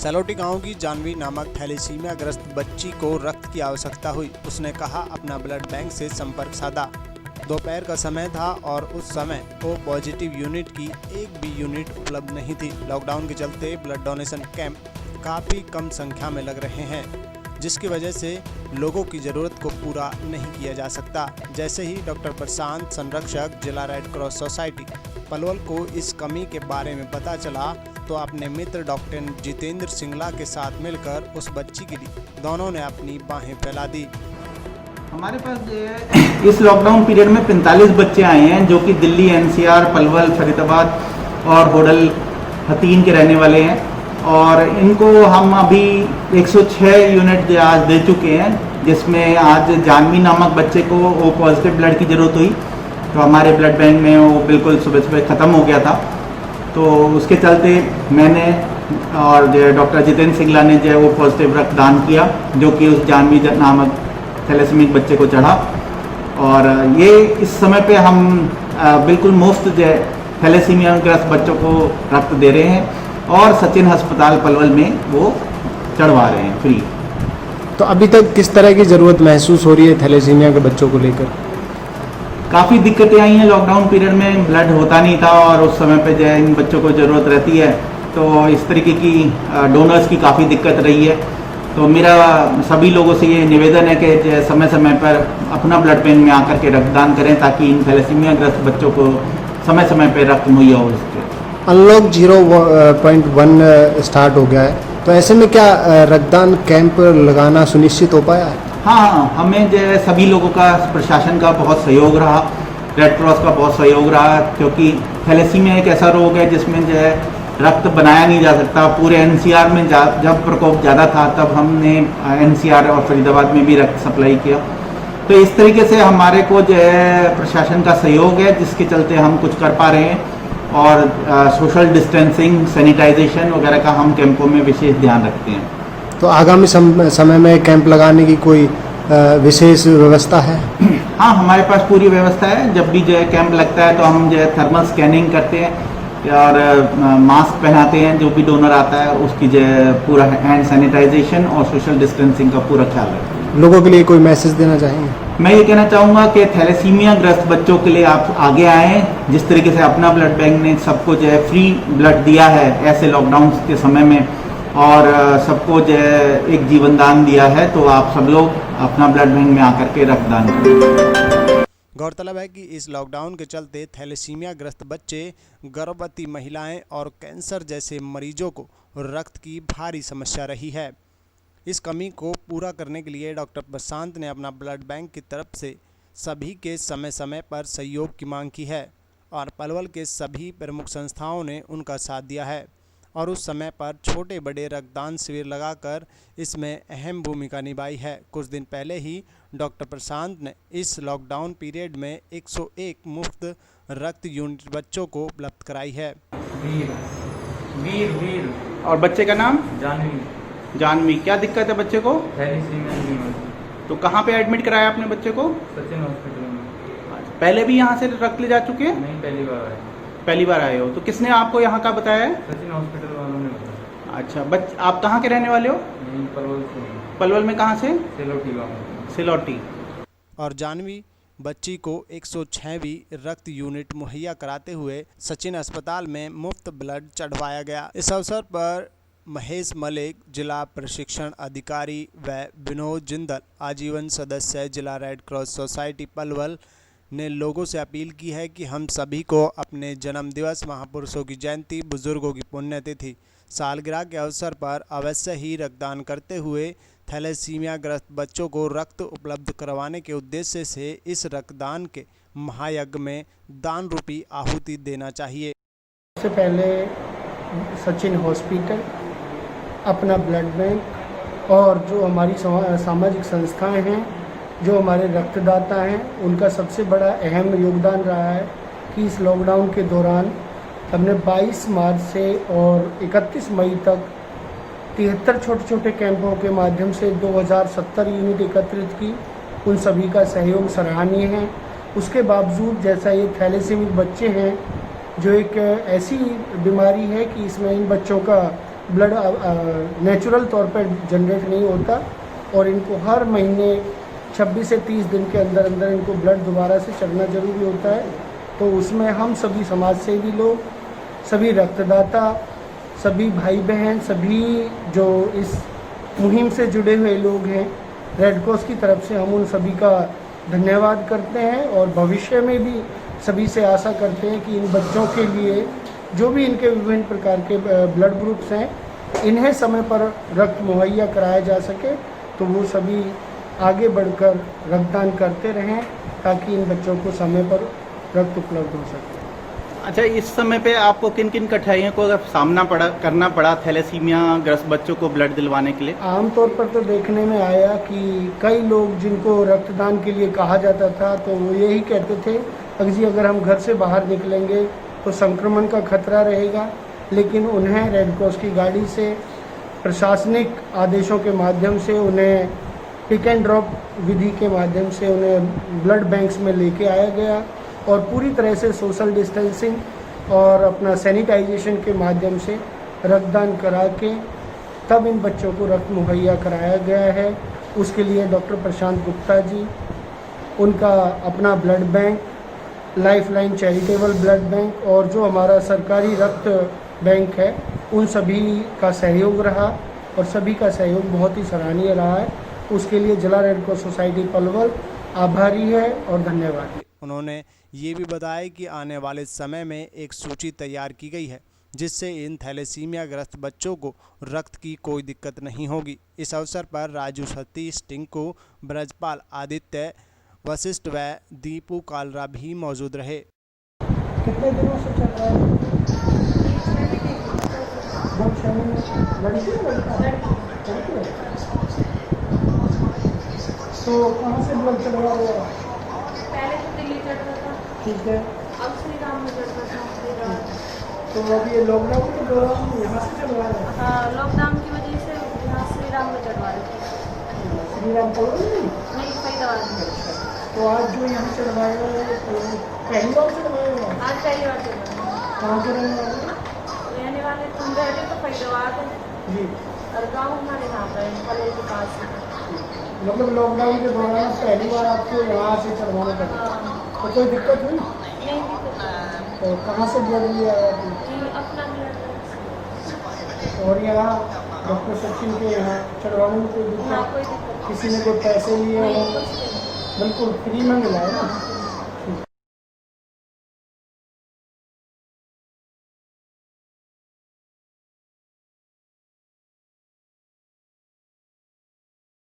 सलोटी गांव की जानवी नामक थैलेसीमिया ग्रस्त बच्ची को रक्त की आवश्यकता हुई। उसने कहा अपना ब्लड बैंक से संपर्क साधा। दोपहर का समय था और उस समय ओ पॉजिटिव यूनिट की एक भी यूनिट उपलब्ध नहीं थी। लॉकडाउन के चलते ब्लड डोनेशन कैंप काफ़ी कम संख्या में लग रहे हैं, जिसकी वजह से लोगों की ज़रूरत को पूरा नहीं किया जा सकता। जैसे ही डॉक्टर प्रशांत, संरक्षक जिला रेड क्रॉस सोसाइटी पलवल को इस कमी के बारे में पता चला तो अपने मित्र डॉक्टर जितेंद्र सिंगला के साथ मिलकर उस बच्ची के लिए दोनों ने अपनी बाहें फैला दी। हमारे पास इस लॉकडाउन पीरियड में 45 बच्चे आए हैं जो कि दिल्ली, एनसीआर, पलवल, फरीदाबाद और होडल हतीन के रहने वाले हैं और इनको हम अभी 106 यूनिट आज दे चुके हैं, जिसमें आज जानवी नामक बच्चे को ओ पॉजिटिव ब्लड की ज़रूरत हुई तो हमारे ब्लड बैंक में वो बिल्कुल सुबह सुबह ख़त्म हो गया था। तो उसके चलते मैंने और डॉक्टर जितेंद्र सिंगला ने जो वो पॉजिटिव रक्तदान किया जो कि उस जानवी नामक थैलेसीमिक बच्चे को चढ़ा। और ये इस समय पे हम बिल्कुल मुफ्त जो थैलेसीमिया ग्रस्त बच्चों को रक्त दे रहे हैं और सचिन अस्पताल पलवल में वो चढ़वा रहे हैं फ्री। तो अभी तक किस तरह की ज़रूरत महसूस हो रही है थैलेसीमिया के बच्चों को लेकर? काफ़ी दिक्कतें आई हैं। लॉकडाउन पीरियड में ब्लड होता नहीं था और उस समय पे जो है इन बच्चों को ज़रूरत रहती है, तो इस तरीके की डोनर्स की काफ़ी दिक्कत रही है। तो मेरा सभी लोगों से ये निवेदन है कि जो समय समय पर अपना ब्लड बैंक में आकर के रक्तदान करें ताकि इन थैलेसीमिया ग्रस्त बच्चों को समय समय पर रक्त मुहैया हो सके। अनलॉक 0.1 स्टार्ट हो गया है, तो ऐसे में क्या रक्तदान कैंप लगाना सुनिश्चित हो पाया है? हाँ, हमें जो है सभी लोगों का, प्रशासन का बहुत सहयोग रहा, रेड क्रॉस का बहुत सहयोग रहा, क्योंकि थैलेसीमिया एक ऐसा रोग है जिसमें जो है रक्त बनाया नहीं जा सकता। पूरे एनसीआर में जब प्रकोप ज़्यादा था तब हमने एनसीआर और फरीदाबाद में भी रक्त सप्लाई किया। तो इस तरीके से हमारे को जो है प्रशासन का सहयोग है, जिसके चलते हम कुछ कर पा रहे हैं और सोशल डिस्टेंसिंग, सैनिटाइजेशन वगैरह का हम कैंपों में विशेष ध्यान रखते हैं। तो आगामी समय में कैंप लगाने की कोई विशेष व्यवस्था है? हाँ, हमारे पास पूरी व्यवस्था है। जब भी जो है कैंप लगता है तो हम जो है थर्मल स्कैनिंग करते हैं और मास्क पहनाते हैं। जो भी डोनर आता है उसकी जो है पूरा हैंड सैनिटाइजेशन और सोशल डिस्टेंसिंग का पूरा ख्याल रखते हैं। लोगों के लिए कोई मैसेज देना चाहेंगे? मैं ये कहना चाहूँगा कि थैलेसीमिया ग्रस्त बच्चों के लिए आप आगे आएँ। जिस तरीके से अपना ब्लड बैंक ने सबको जो है फ्री ब्लड दिया है ऐसे लॉकडाउन के समय में और सबको जो है एक जीवन दान दिया है, तो आप सब लोग अपना ब्लड बैंक में आकर के रक्तदान करें। गौरतलब है कि इस लॉकडाउन के चलते थैलेसीमिया ग्रस्त बच्चे, गर्भवती महिलाएं और कैंसर जैसे मरीजों को रक्त की भारी समस्या रही है। इस कमी को पूरा करने के लिए डॉक्टर प्रशांत ने अपना ब्लड बैंक की तरफ से सभी के समय समय पर सहयोग की मांग की है और पलवल के सभी प्रमुख संस्थाओं ने उनका साथ दिया है और उस समय पर छोटे बड़े रक्तदान शिविर लगाकर इसमें अहम भूमिका निभाई है। कुछ दिन पहले ही डॉक्टर प्रशांत ने इस लॉकडाउन पीरियड में 101 मुफ्त रक्त यूनिट बच्चों को उपलब्ध कराई है। वीर और बच्चे का नाम जानवी। क्या दिक्कत है बच्चे को? थैलेसीमिया। तो कहाँ पे एडमिट कराया आपने बच्चे को? सचिन हॉस्पिटल में। पहले भी यहाँ से रक्त ले जा चुके हैं? नहीं, पहली बार आए। पहली बार आए हो? तो किसने आपको यहाँ का बताया है? सचिन हॉस्पिटल वालों ने बताया। अच्छा, आप कहाँ के रहने वाले हो? पलवल से। पलवल में कहाँ से? सिलोटी गाँव। सिलोटी। और जानवी बच्ची को 106वीं रक्त यूनिट मुहैया कराते हुए सचिन अस्पताल में मुफ्त ब्लड चढ़वाया गया। इस अवसर पर महेश मलिक, जिला प्रशिक्षण अधिकारी, व विनोद जिंदल, आजीवन सदस्य जिला रेड क्रॉस सोसाइटी पलवल, ने लोगों से अपील की है कि हम सभी को अपने जन्मदिवस, महापुरुषों की जयंती, बुजुर्गों की पुण्यतिथि, सालगिरह के अवसर पर अवश्य ही रक्तदान करते हुए थैलेसीमिया ग्रस्त बच्चों को रक्त उपलब्ध करवाने के उद्देश्य से इस रक्तदान के महायज्ञ में दान रूपी आहुति देना चाहिए। सबसे पहले सचिन हॉस्पिटल, अपना ब्लड बैंक और जो हमारी सामाजिक संस्थाएं हैं, जो हमारे रक्तदाता हैं, उनका सबसे बड़ा अहम योगदान रहा है कि इस लॉकडाउन के दौरान हमने 22 मार्च से और 31 मई तक 73 छोटे छोटे कैंपों के माध्यम से 2070 यूनिट एकत्रित की। उन सभी का सहयोग सराहनीय है। उसके बावजूद जैसा ये थैलेसीमिक बच्चे हैं, जो एक ऐसी बीमारी है कि इसमें इन बच्चों का ब्लड नेचुरल तौर पर जनरेट नहीं होता और इनको हर महीने 26 से 30 दिन के अंदर अंदर इनको ब्लड दोबारा से चढ़ना जरूरी होता है। तो उसमें हम सभी समाज सेवी लोग, सभी रक्तदाता, सभी भाई बहन, सभी जो इस मुहिम से जुड़े हुए लोग हैं, रेड क्रॉस की तरफ से हम उन सभी का धन्यवाद करते हैं और भविष्य में भी सभी से आशा करते हैं कि इन बच्चों के लिए जो भी इनके विभिन्न प्रकार के ब्लड ग्रुप्स हैं, इन्हें समय पर रक्त मुहैया कराया जा सके, तो वो सभी आगे बढ़कर रक्तदान करते रहें ताकि इन बच्चों को समय पर रक्त उपलब्ध हो सके। अच्छा, इस समय पे आपको किन किन कठिनाइयों को सामना करना पड़ा थैलेसीमिया ग्रस्त बच्चों को ब्लड दिलवाने के लिए? आमतौर पर तो देखने में आया कि कई लोग जिनको रक्तदान के लिए कहा जाता था तो वो यही कहते थे अगर हम घर से बाहर निकलेंगे तो संक्रमण का खतरा रहेगा, लेकिन उन्हें रेड क्रॉस की गाड़ी से प्रशासनिक आदेशों के माध्यम से उन्हें पिक एंड ड्रॉप विधि के माध्यम से उन्हें ब्लड बैंक्स में लेके आया गया और पूरी तरह से सोशल डिस्टेंसिंग और अपना सैनिटाइजेशन के माध्यम से रक्तदान करा के तब इन बच्चों को रक्त मुहैया कराया गया है। उसके लिए डॉक्टर प्रशांत गुप्ता जी, उनका अपना blood bank, lifeline charitable blood bank और जो हमारा सरकारी रक्त बैंक है, उन सभी का सहयोग रहा और सभी का सहयोग बहुत ही सराहनीय रहा है। उसके लिए जिला रेड क्रॉस सोसाइटी पलवल आभारी है और धन्यवाद। उन्होंने ये भी बताया कि आने वाले समय में एक सूची तैयार की गई है जिससे इन थैलेसीमिया ग्रस्त बच्चों को रक्त की कोई दिक्कत नहीं होगी। इस अवसर पर राजू सतीश, टिंकू, ब्रजपाल, आदित्य, वशिष्ठ व दीपू कालरा भी मौजूद रहे। कितने दिनों से चल रहा है? तो कहाँ से ब्लड चढ़वा रहे हो? पहले तो दिल्ली चढ़ता था, ठीक है, अब श्री राम में चढ़ता था फरीदाबाद। तो अब ये लॉकडाउन के दौरान यहाँ से चढ़वा रहे हैं? हाँ, लॉकडाउन की वजह से यहाँ श्री राम में चढ़वा रहे थे। श्री राम पलवल नहीं, फरीदाबाद में। तो आज जो यहाँ चढ़वाए हुए हैं तो पहली बार चढ़वाए हुए हैं? आज पहली बार चढ़वा रहे हैं। कहाँ के रहने वाले हैं? रहने वाले तुम रहते तो फरीदाबाद जी, और गाँव हमारे यहाँ पर है, पलवल के पास है। मतलब लॉकडाउन के दौरान पहली बार आपको यहाँ से चढ़वाना पड़ा, तो कोई दिक्कत हुई? नहीं दिक्कत। तो कहाँ से ब्लड लिया है आपने? जी, अपना लिया था। और यहाँ डॉक्टर सचिन के यहाँ चढ़वाने में कोई हाँ, दिक्कत? कोई दिक्कत किसी ने कोई पैसे लिए नहीं, हो? कुछ नहीं। बिल्कुल फ्री में मिला है ना?